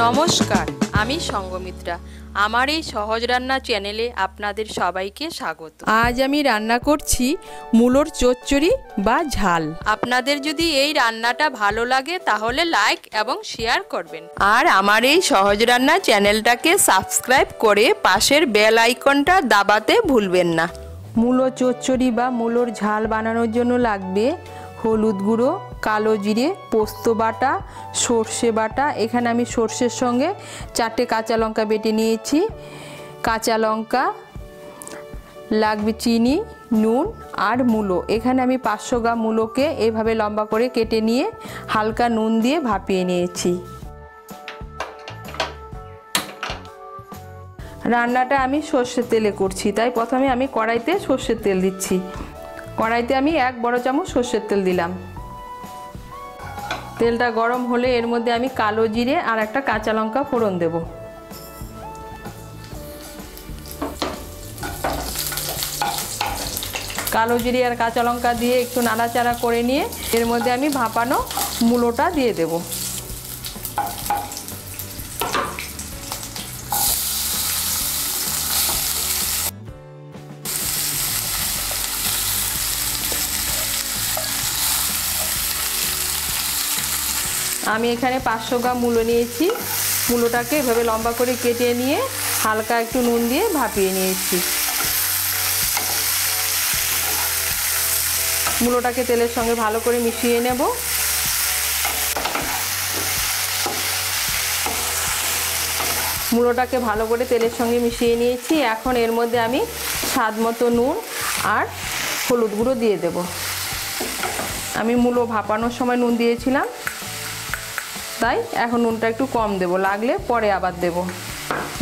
নমস্কার, আমি সঙ্গমিত্রা। আমার এই সহজ রান্না চ্যানেলে আপনাদের সবাইকে স্বাগত। আজ আমি রান্না করছি মূলোর চচ্চড়ি বা ঝাল। আপনাদের যদি এই রান্নাটা ভালো লাগে তাহলে লাইক এবং শেয়ার করবেন, আর আমার এই সহজ রান্না চ্যানেলটাকে সাবস্ক্রাইব করে পাশের বেল আইকনটা দাবাতে ভুলবেন না। মূলো চচ্চড়ি বা মূলোর ঝাল বানানোর জন্য লাগবে হলুদ গুঁড়ো, কালো জিরে, পোস্ত বাটা, সর্ষে বাটা। এখানে আমি সর্ষের সঙ্গে 4টে কাঁচা লঙ্কা বেটে নিয়েছি, কাঁচা লঙ্কা লাগবে, চিনি, নুন আর মূলো। এখানে আমি 500 গ্রাম মূলোকে এভাবে লম্বা করে কেটে নিয়ে হালকা নুন দিয়ে ভাপিয়ে নিয়েছি। রান্নাটা আমি সর্ষের তেলে করছি, তাই প্রথমে আমি কড়াইতে সর্ষের তেল দিচ্ছি। কড়াইতে আমি 1 বড় চামচ সর্ষের তেল দিলাম। তেলটা গরম হলে এর মধ্যে আমি কালো জিরে আর একটা কাঁচা লঙ্কা ফোড়ন দেব। কালো জিরে আর কাঁচা লঙ্কা দিয়ে একটু নাড়াচাড়া করে নিয়ে এর মধ্যে আমি ভাপানো মূলোটা দিয়ে দেব। আমি এখানে 500 গ্রাম মূলো নিয়েছি। মূলোটাকে এভাবে লম্বা করে কেটে নিয়ে হালকা একটু নুন দিয়ে ভাপিয়ে নিয়েছি। মূলোটাকে তেলের সঙ্গে ভালো করে মিশিয়ে নেব। মূলোটাকে ভালো করে তেলের সঙ্গে মিশিয়ে নিয়েছি। এখন এর মধ্যে আমি স্বাদ মতো নুন আর হলুদ গুঁড়ো দিয়ে দেব। আমি মূলো ভাপানোর সময় নুন দিয়েছিলাম, তাই এখন নুনটা একটু কম দেব, লাগলে পরে আবার দেব।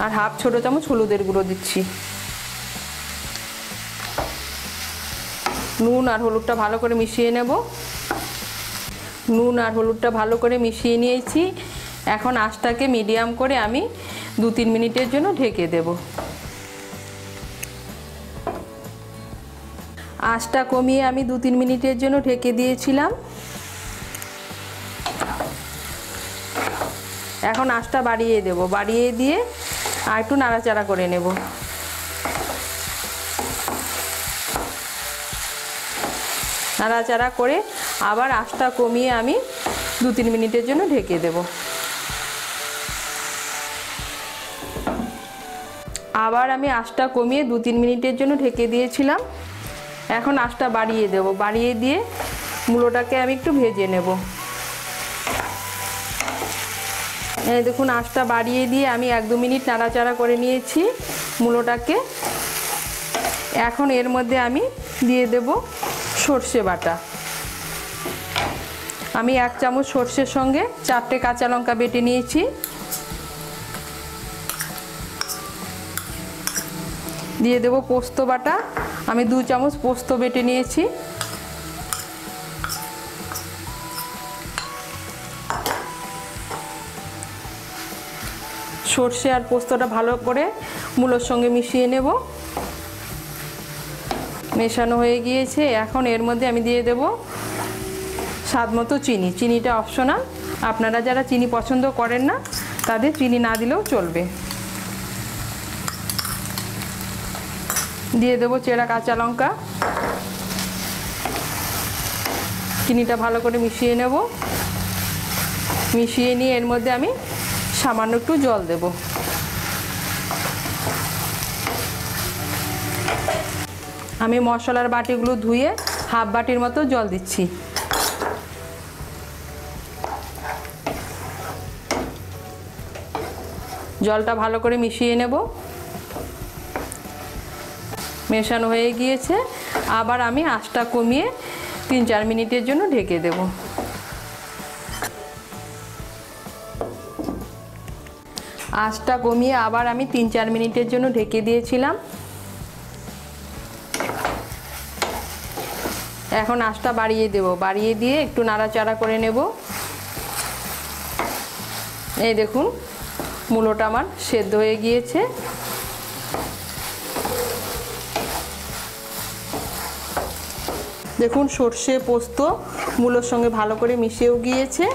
আর হাফ ছোট চামচ হলুদের গুঁড়ো দিচ্ছি। নুন আর হলুদটা ভালো করে মিশিয়ে নেব। নুন আর হলুদটা ভালো করে মিশিয়ে নিয়েছি। এখন আঁচটাকে মিডিয়াম করে আমি 2-3 মিনিটের জন্য ঢেকে দেব। আঁচটা কমিয়ে আমি 2-3 মিনিটের জন্য ঢেকে দিয়েছিলাম। এখন আঁচটা বাড়িয়ে দেব, বাড়িয়ে দিয়ে আর একটু নাড়াচাড়া করে নেব। নাড়াচাড়া করে আবার আঁচটা কমিয়ে আমি 2-3 মিনিটের জন্য ঢেকে দেব। আবার আমি আঁচটা কমিয়ে 2-3 মিনিটের জন্য ঢেকে দিয়েছিলাম। এখন আঁচটা বাড়িয়ে দেব, বাড়িয়ে দিয়ে মূলোটাকে আমি একটু ভেজে নেব। এই দেখুন, আঁচটা বাড়িয়ে দিয়ে আমি 1-2 মিনিট নাড়াচাড়া করে নিয়েছি মূলোটাকে। এখন এর মধ্যে আমি দিয়ে দেব সর্ষে বাটা। আমি 1 চামচ সর্ষের সঙ্গে 4টে কাঁচা লঙ্কা বেটে নিয়েছি। দিয়ে দেব পোস্ত বাটা। আমি 2 চামচ পোস্ত বেটে নিয়েছি। সর্ষে আর পোস্তটা ভালো করে মূলোর সঙ্গে মিশিয়ে নেব। মেশানো হয়ে গিয়েছে। এখন এর মধ্যে আমি দিয়ে দেব স্বাদ মতো চিনি। চিনিটা অপশনাল, আপনারা যারা চিনি পছন্দ করেন না তাদের চিনি না দিলেও চলবে। দিয়ে দেব চেরা কাঁচা লঙ্কা। চিনিটা ভালো করে মিশিয়ে নেব। মিশিয়ে নিয়ে এর মধ্যে আমি সামান্য একটু জল দেব। আমি মশলার বাটিগুলো ধুয়ে হাফ বাটির মতো জল দিচ্ছি। জলটা ভালো করে মিশিয়ে নেব। মেশানো হয়ে গিয়েছে। আবার আমি আঁচটা কমিয়ে 3-4 মিনিটের জন্য ঢেকে দেব। আঁচটা কমিয়ে আবার আমি 3-4 মিনিটের জন্য ঢেকে দিয়েছিলাম। এখন আঁচটা বাড়িয়ে দেব, বাড়িয়ে দিয়ে একটু নাড়াচাড়া করে নেব। এই দেখুন, মূলোটা আমার সেদ্ধ হয়ে গিয়েছে। দেখুন, সর্ষে পোস্ত মূলোর সঙ্গে ভালো করে মিশেও গিয়েছে।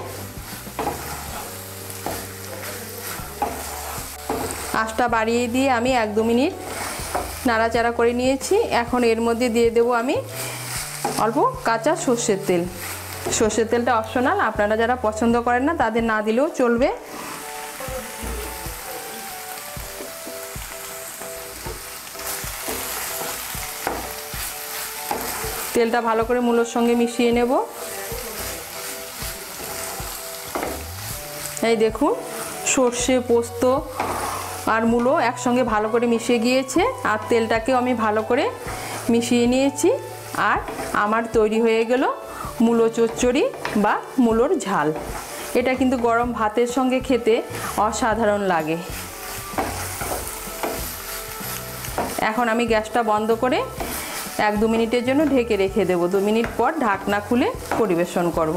আঁচটা বাড়িয়ে দিয়ে আমি 1-2 মিনিট নাড়াচাড়া করে নিয়েছি। এখন এর মধ্যে দিয়ে দেবো আমি অল্প কাঁচা সর্ষের তেল। সর্ষের তেলটা অপশনাল, আপনারা যারা পছন্দ করেন না তাদের না দিলেও চলবে। তেলটা ভালো করে মূলোর সঙ্গে মিশিয়ে নেব। এই দেখুন সর্ষে, পোস্ত আর মূলো একসঙ্গে ভালো করে মিশিয়ে গিয়েছে, আর তেলটাকেও আমি ভালো করে মিশিয়ে নিয়েছি। আর আমার তৈরি হয়ে গেল মূলো চচ্চড়ি বা মূলোর ঝাল। এটা কিন্তু গরম ভাতের সঙ্গে খেতে অসাধারণ লাগে। এখন আমি গ্যাসটা বন্ধ করে 1-2 মিনিটের জন্য ঢেকে রেখে দেবো। 2 মিনিট পর ঢাকনা খুলে পরিবেশন করব।